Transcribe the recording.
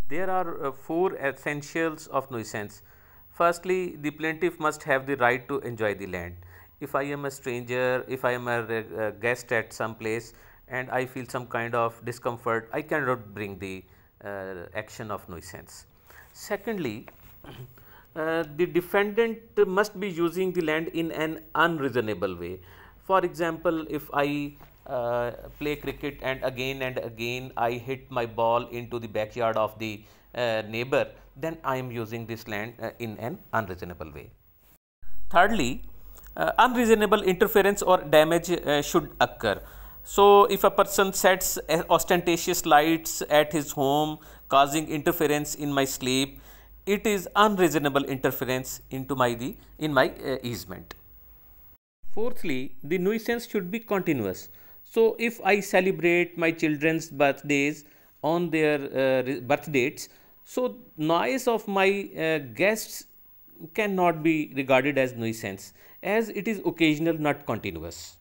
There are four essentials of nuisance. Firstly, the plaintiff must have the right to enjoy the land. If I am a stranger, if I am a guest at some place and I feel some kind of discomfort, I cannot bring the action of nuisance. Secondly, the defendant must be using the land in an unreasonable way. For example, if I play cricket and again I hit my ball into the backyard of the neighbor, then I am using this land in an unreasonable way. Thirdly, unreasonable interference or damage should occur. So, if a person sets ostentatious lights at his home, causing interference in my sleep, it is unreasonable interference in my easement. Fourthly, the nuisance should be continuous. So, if I celebrate my children's birthdays on their birth dates, so noise of my guests cannot be regarded as nuisance as it is occasional, not continuous.